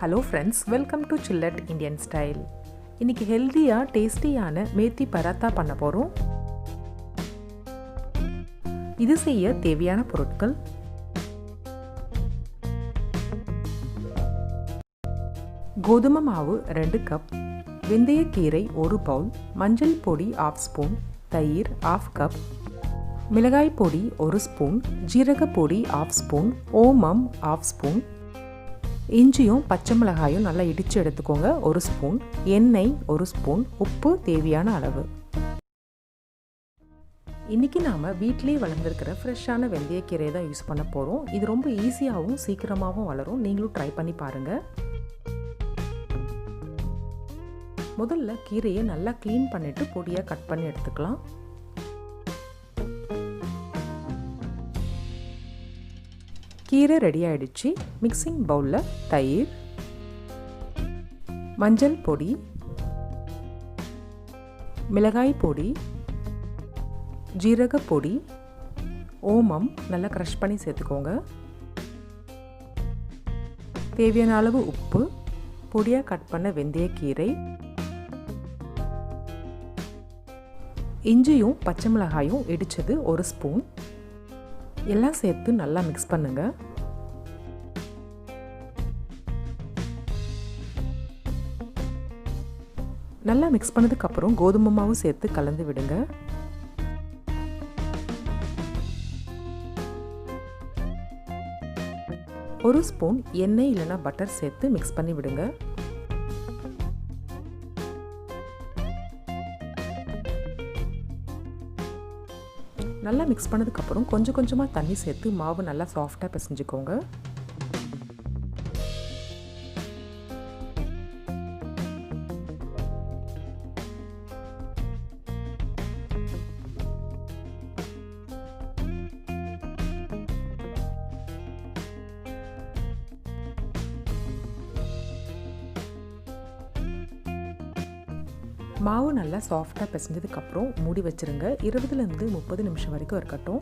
Hello friends, welcome to Chillat Indian Style. இன்னைக்கு ஹெல்தியா டேஸ்டியான மேத்தி பராத்தா பண்ண போறோம். இது செய்ய தேவையான பொருட்கள்: கோதுமை மாவு 2 கப், வெந்தயக்கீரை 1 பவுல், மஞ்சள் பொடி 1/2 ஸ்பூன், தயிர் 1/2 கப், மிளகாய் பொடி 1 ஸ்பூன், ஜீரக பொடி 1/2 ஸ்பூன், ஓமம் 1/2 ஸ்பூன், இஞ்சியும் பச்சை மிளகாயும் நல்லா இடித்து எடுத்துக்கோங்க 1 ஸ்பூன், எண்ணெய் 1 ஸ்பூன், உப்பு தேவையான அளவு. இன்றைக்கி நாம் வீட்டிலே வளர்ந்துருக்கிற ஃப்ரெஷ்ஷான வெந்தயக்கீரையை தான் யூஸ் பண்ண போகிறோம். இது ரொம்ப ஈஸியாகவும் சீக்கிரமாகவும் வளரும். நீங்களும் ட்ரை பண்ணி பாருங்கள். முதல்ல கீரையை நல்லா க்ளீன் பண்ணிவிட்டு பொடியாக கட் பண்ணி எடுத்துக்கலாம். கீரை ரெடி ஆகிடுச்சு. மிக்சிங் பவுலில் தயிர், மஞ்சள் பொடி, மிளகாய் பொடி, ஜீரக பொடி, ஓமம் நல்லா க்ரஷ் பண்ணி சேர்த்துக்கோங்க, தேவையான அளவு உப்பு, பொடியாக கட் பண்ண வெந்தயக்கீரை, இஞ்சியும் பச்சை மிளகாயும் இடித்தது 1 ஸ்பூன், எல்லாம் சேர்த்து நல்லா மிக்ஸ் பண்ணுங்க. நல்லா மிக்ஸ் பண்ணதுக்கப்புறம் கோதுமை மாவு சேர்த்து கலந்து விடுங்க. ஒரு ஸ்பூன் எண்ணெய் இல்லைன்னா பட்டர் சேர்த்து மிக்ஸ் பண்ணி விடுங்க. நல்லா மிக்ஸ் பண்ணதுக்கப்புறம் கொஞ்சம் கொஞ்சமாக தண்ணி சேர்த்து மாவு நல்லா சாஃப்டாக பிசைஞ்சுக்கோங்க. மாவு நல்லா சாஃப்டாக பிசைஞ்சதுக்கப்புறம் மூடி வச்சுருங்க. 20லேருந்து 30 நிமிஷம் வரைக்கும் இருக்கட்டும்.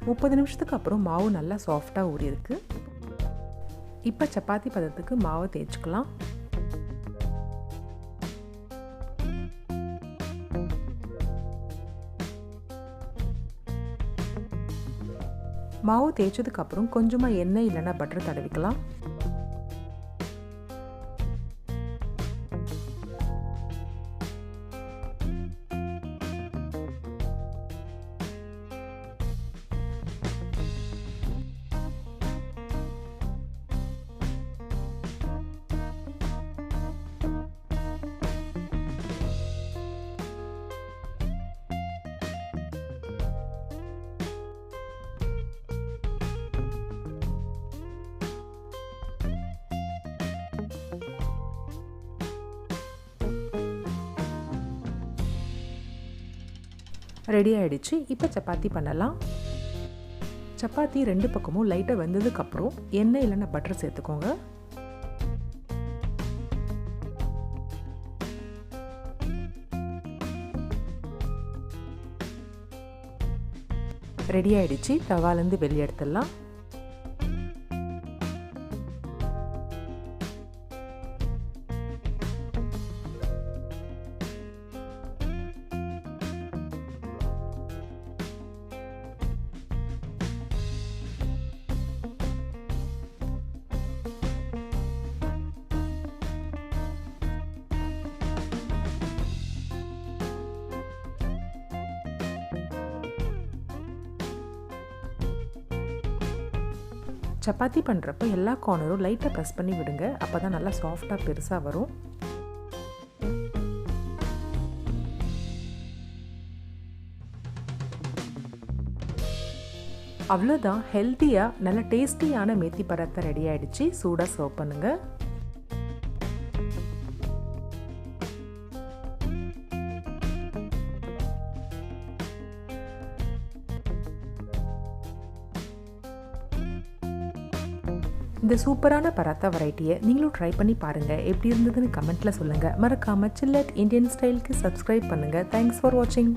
30 நிமிஷத்துக்கு அப்புறம் மாவு நல்லா சாஃப்டாக ஊறியிருக்கு. இப்போ சப்பாத்தி பதத்துக்கு மாவு தேய்ச்சிக்கலாம். மாவு தேய்ச்சதுக்கப்புறம் கொஞ்சமாக எண்ணெய் இல்லைன்னா பட்டர் தடவிக்கலாம். ரெடி ஆகிடுச்சு. இப்போ சப்பாத்தி பண்ணலாம். சப்பாத்தி 2 பக்கமும் லைட்டாக வெந்ததுக்கப்புறம் எண்ணெய் இல்லைன்னா பட்டர் சேர்த்துக்கோங்க. ரெடி ஆகிடுச்சு. தவாலேருந்து வெளியே எடுத்துடலாம். சப்பாத்தி பண்ணுறப்ப எல்லா கார்னரும் லைட்டாக ப்ரெஸ் பண்ணி விடுங்க. அப்போ தான் நல்லா சாஃப்டாக பெருசாக வரும். அவ்வளோதான், ஹெல்த்தியாக நல்ல டேஸ்டியான மேத்தி பராத்தா ரெடி ஆகிடுச்சு. சூடாக சர்வ் பண்ணுங்கள். இந்த சூப்பரான பராத்தா வெரைட்டியை நீங்களும் ட்ரை பண்ணி பாருங்கள். எப்படி இருந்ததுன்னு கமெண்ட்டில் சொல்லுங்கள். மறக்காமல் சில்லட் இந்தியன் ஸ்டைலுக்கு சப்ஸ்கிரைப் பண்ணுங்கள். தேங்க்ஸ் ஃபார் வாட்சிங்.